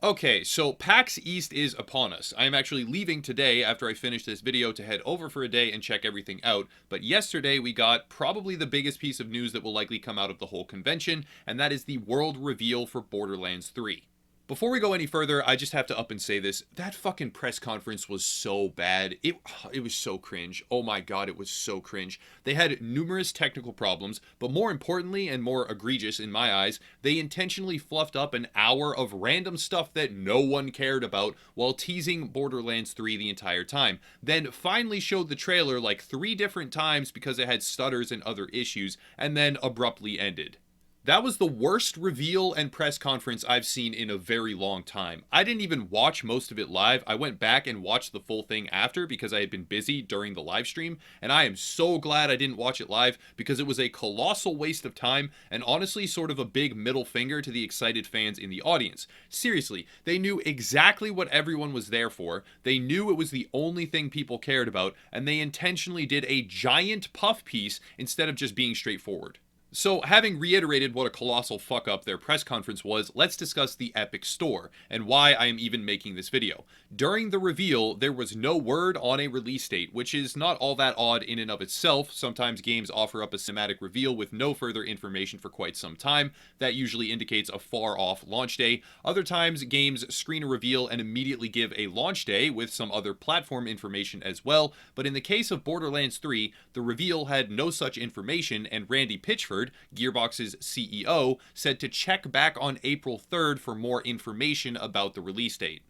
Okay, so PAX East is upon us. I am actually leaving today after I finish this video to head over for a day and check everything out, but yesterday we got probably the biggest piece of news that will likely come out of the whole convention, and that is the world reveal for Borderlands 3. Before we go any further, I just have to up and say this. That fucking press conference was so bad. It was so cringe. Oh my god, it was so cringe. They had numerous technical problems, but more importantly and more egregious in my eyes, they intentionally fluffed up an hour of random stuff that no one cared about while teasing Borderlands 3 the entire time. Then finally showed the trailer like 3 different times because it had stutters and other issues, and then abruptly ended. That was the worst reveal and press conference I've seen in a very long time. I didn't even watch most of it live. I went back and watched the full thing after because I had been busy during the live stream, and I am so glad I didn't watch it live because it was a colossal waste of time and honestly sort of a big middle finger to the excited fans in the audience. Seriously, they knew exactly what everyone was there for, they knew it was the only thing people cared about, and they intentionally did a giant puff piece instead of just being straightforward. So, having reiterated what a colossal fuck up their press conference was, let's discuss the Epic Store, and why I am even making this video. During the reveal, there was no word on a release date, which is not all that odd in and of itself. Sometimes games offer up a cinematic reveal with no further information for quite some time. That usually indicates a far off launch day. Other times, games screen a reveal and immediately give a launch day with some other platform information as well, but in the case of Borderlands 3, the reveal had no such information, and Randy Pitchford, Gearbox's CEO, said to check back on April 3rd for more information about the release date.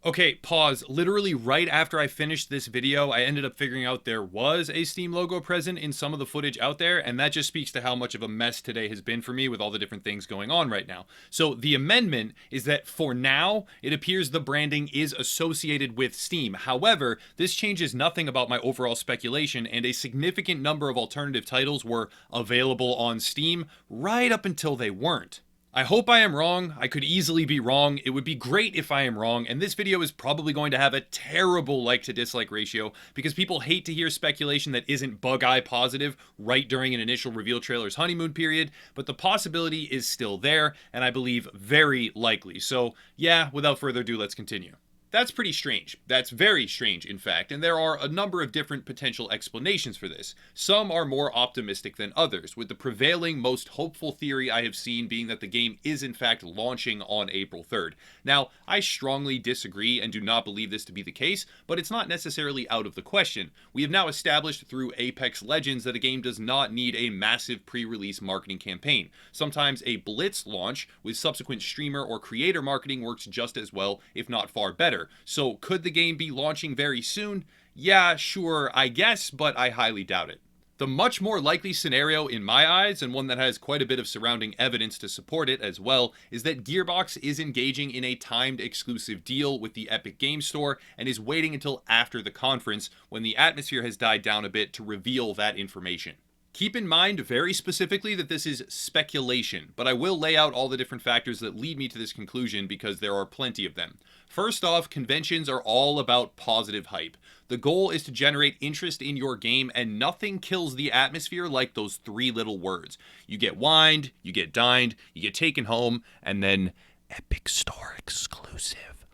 Okay, pause. Literally right after I finished this video, I ended up figuring out there was a Steam logo present in some of the footage out there, and that just speaks to how much of a mess today has been for me with all the different things going on right now. So the amendment is that for now, it appears the branding is associated with Steam. However, this changes nothing about my overall speculation, and a significant number of alternative titles were available on Steam right up until they weren't. I hope I am wrong. I could easily be wrong. It would be great if I am wrong, and this video is probably going to have a terrible like to dislike ratio because people hate to hear speculation that isn't bug-eye positive right during an initial reveal trailer's honeymoon period, but the possibility is still there, and I believe very likely. So yeah, without further ado, let's continue. That's pretty strange. That's very strange, in fact, and there are a number of different potential explanations for this. Some are more optimistic than others, with the prevailing, most hopeful theory I have seen being that the game is in fact launching on April 3rd. Now, I strongly disagree and do not believe this to be the case, but it's not necessarily out of the question. We have now established through Apex Legends that a game does not need a massive pre-release marketing campaign. Sometimes a blitz launch with subsequent streamer or creator marketing works just as well, if not far better. So could the game be launching very soon? Yeah, sure, I guess, but I highly doubt it. The much more likely scenario in my eyes, and one that has quite a bit of surrounding evidence to support it as well, is that Gearbox is engaging in a timed exclusive deal with the Epic Games Store and is waiting until after the conference when the atmosphere has died down a bit to reveal that information. Keep in mind very specifically that this is speculation, but I will lay out all the different factors that lead me to this conclusion because there are plenty of them. First off, conventions are all about positive hype. The goal is to generate interest in your game, and nothing kills the atmosphere like those 3 little words. You get wined, you get dined, you get taken home, and then Epic Store exclusive.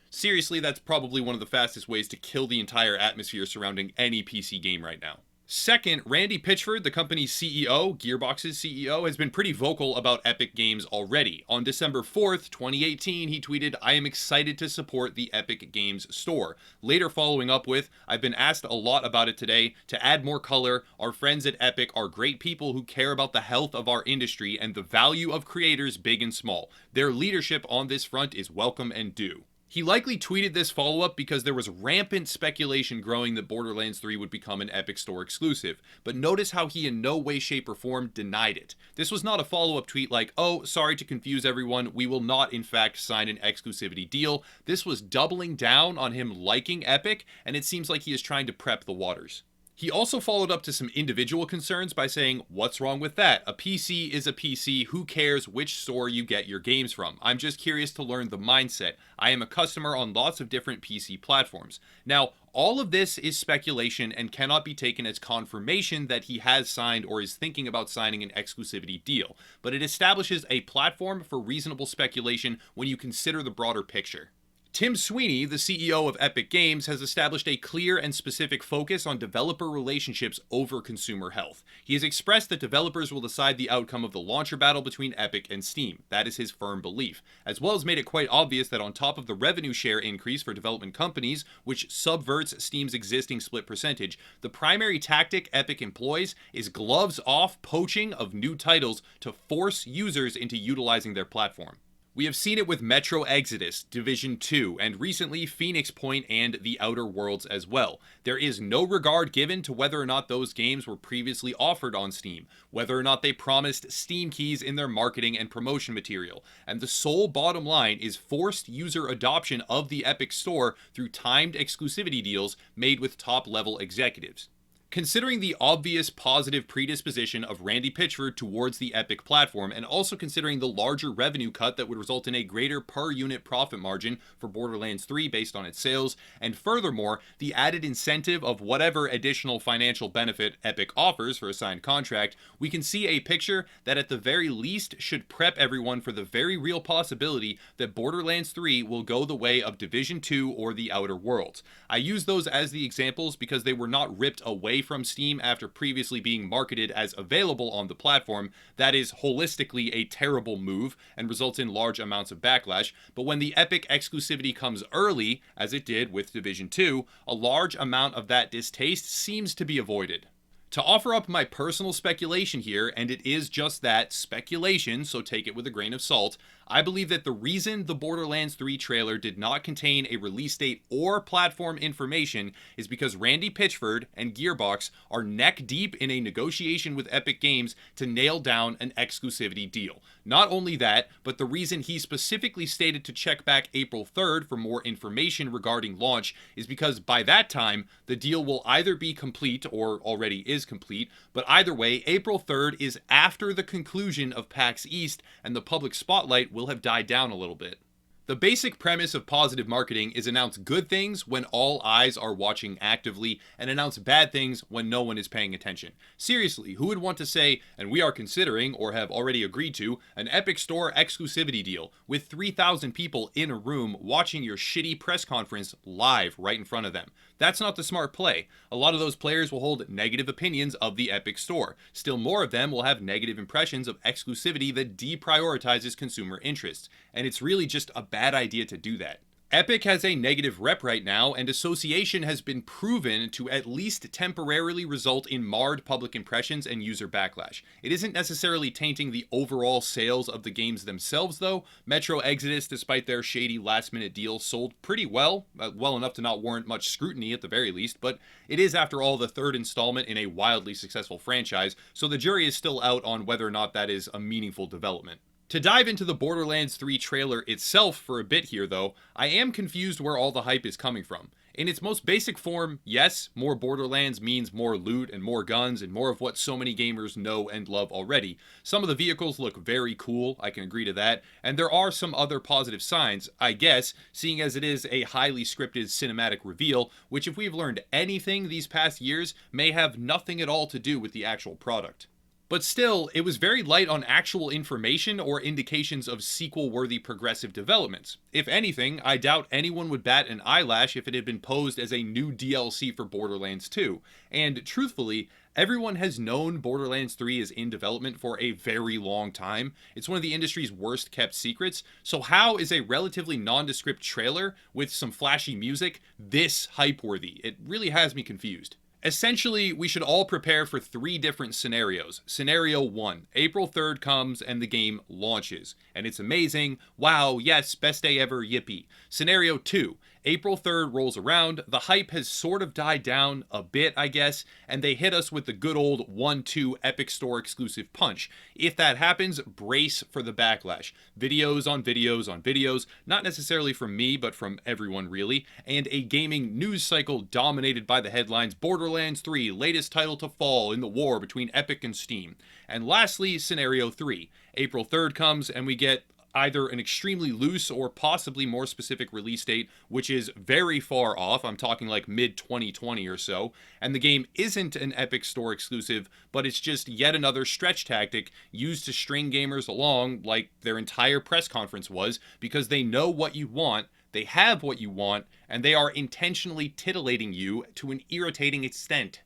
Seriously, that's probably one of the fastest ways to kill the entire atmosphere surrounding any PC game right now. Second, Randy Pitchford, the company's CEO, Gearbox's CEO, has been pretty vocal about Epic Games already. On December 4th, 2018, he tweeted, "I am excited to support the Epic Games Store." Later following up with, "I've been asked a lot about it today. To add more color, our friends at Epic are great people who care about the health of our industry and the value of creators big and small. Their leadership on this front is welcome and due." He likely tweeted this follow-up because there was rampant speculation growing that Borderlands 3 would become an Epic Store exclusive, but notice how he in no way, shape, or form denied it. This was not a follow-up tweet like, "Oh, sorry to confuse everyone, we will not in fact sign an exclusivity deal." This was doubling down on him liking Epic, and it seems like he is trying to prep the waters. He also followed up to some individual concerns by saying, "What's wrong with that? A PC is a PC. Who cares which store you get your games from? I'm just curious to learn the mindset. I am a customer on lots of different PC platforms." Now, all of this is speculation and cannot be taken as confirmation that he has signed or is thinking about signing an exclusivity deal, but it establishes a platform for reasonable speculation when you consider the broader picture. Tim Sweeney, the CEO of Epic Games, has established a clear and specific focus on developer relationships over consumer health. He has expressed that developers will decide the outcome of the launcher battle between Epic and Steam. That is his firm belief, as well as made it quite obvious that on top of the revenue share increase for development companies, which subverts Steam's existing split percentage, the primary tactic Epic employs is gloves off poaching of new titles to force users into utilizing their platform. We have seen it with Metro Exodus, Division 2, and recently Phoenix Point and The Outer Worlds as well. There is no regard given to whether or not those games were previously offered on Steam, whether or not they promised Steam keys in their marketing and promotion material, and the sole bottom line is forced user adoption of the Epic Store through timed exclusivity deals made with top-level executives. Considering the obvious positive predisposition of Randy Pitchford towards the Epic platform, and also considering the larger revenue cut that would result in a greater per unit profit margin for Borderlands 3 based on its sales, and furthermore, the added incentive of whatever additional financial benefit Epic offers for a signed contract, we can see a picture that at the very least should prep everyone for the very real possibility that Borderlands 3 will go the way of Division 2 or The Outer Worlds. I use those as the examples because they were not ripped away from Steam after previously being marketed as available on the platform. That is holistically a terrible move and results in large amounts of backlash, but when the Epic exclusivity comes early, as it did with Division 2, a large amount of that distaste seems to be avoided. To offer up my personal speculation here, and it is just that, speculation, so take it with a grain of salt, I believe that the reason the Borderlands 3 trailer did not contain a release date or platform information is because Randy Pitchford and Gearbox are neck deep in a negotiation with Epic Games to nail down an exclusivity deal. Not only that, but the reason he specifically stated to check back April 3rd for more information regarding launch is because by that time, the deal will either be complete or already is complete, but either way, April 3rd is after the conclusion of PAX East and the public spotlight will have died down a little bit. The basic premise of positive marketing is announce good things when all eyes are watching actively, and announce bad things when no one is paying attention. Seriously, who would want to say, and we are considering, or have already agreed to, an Epic Store exclusivity deal with 3,000 people in a room watching your shitty press conference live right in front of them? That's not the smart play. A lot of those players will hold negative opinions of the Epic Store. Still more of them will have negative impressions of exclusivity that deprioritizes consumer interests. And it's really just a bad idea to do that. Epic has a negative rep right now, and association has been proven to at least temporarily result in marred public impressions and user backlash. It isn't necessarily tainting the overall sales of the games themselves though. Metro Exodus, despite their shady last-minute deal, sold pretty well enough to not warrant much scrutiny at the very least, but it is after all the third installment in a wildly successful franchise, so the jury is still out on whether or not that is a meaningful development. To dive into the Borderlands 3 trailer itself for a bit here though, I am confused where all the hype is coming from. In its most basic form, yes, more Borderlands means more loot and more guns and more of what so many gamers know and love already. Some of the vehicles look very cool, I can agree to that, and there are some other positive signs, I guess, seeing as it is a highly scripted cinematic reveal, which if we've learned anything these past years, may have nothing at all to do with the actual product. But still, it was very light on actual information or indications of sequel-worthy progressive developments. If anything, I doubt anyone would bat an eyelash if it had been posed as a new DLC for Borderlands 2. And truthfully, everyone has known Borderlands 3 is in development for a very long time. It's one of the industry's worst kept secrets. So how is a relatively nondescript trailer with some flashy music this hype-worthy? It really has me confused. Essentially, we should all prepare for 3 different scenarios. Scenario 1, April 3rd comes and the game launches. And it's amazing. Wow, yes, best day ever, yippee. Scenario 2, April 3rd rolls around, the hype has sort of died down a bit, I guess, and they hit us with the good old 1-2 Epic Store exclusive punch. If that happens, brace for the backlash. Videos on videos on videos, not necessarily from me, but from everyone really, and a gaming news cycle dominated by the headlines Borderlands 3, latest title to fall in the war between Epic and Steam. And lastly, Scenario 3. April 3rd comes and we get either an extremely loose or possibly more specific release date, which is very far off. I'm talking like mid-2020 or so. And the game isn't an Epic Store exclusive, but it's just yet another stretch tactic used to string gamers along like their entire press conference was, because they know what you want, they have what you want, and they are intentionally titillating you to an irritating extent.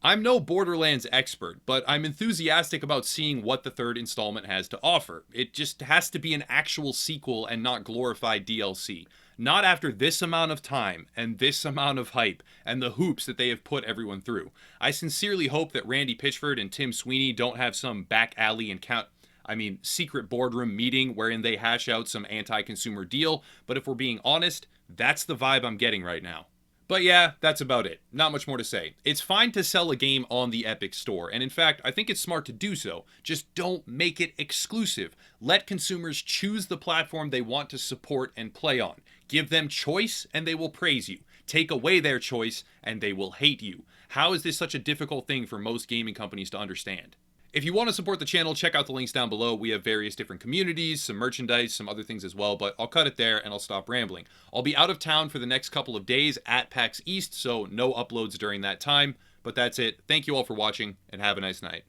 I'm no Borderlands expert, but I'm enthusiastic about seeing what the third installment has to offer. It just has to be an actual sequel and not glorified DLC. Not after this amount of time and this amount of hype and the hoops that they have put everyone through. I sincerely hope that Randy Pitchford and Tim Sweeney don't have some back alley secret boardroom meeting wherein they hash out some anti-consumer deal, but if we're being honest, that's the vibe I'm getting right now. But yeah, that's about it. Not much more to say. It's fine to sell a game on the Epic Store, and in fact, I think it's smart to do so. Just don't make it exclusive. Let consumers choose the platform they want to support and play on. Give them choice, and they will praise you. Take away their choice, and they will hate you. How is this such a difficult thing for most gaming companies to understand? If you want to support the channel, check out the links down below. We have various different communities, some merchandise, some other things as well, but I'll cut it there and I'll stop rambling. I'll be out of town for the next couple of days at PAX East, so no uploads during that time. But that's it. Thank you all for watching, and have a nice night.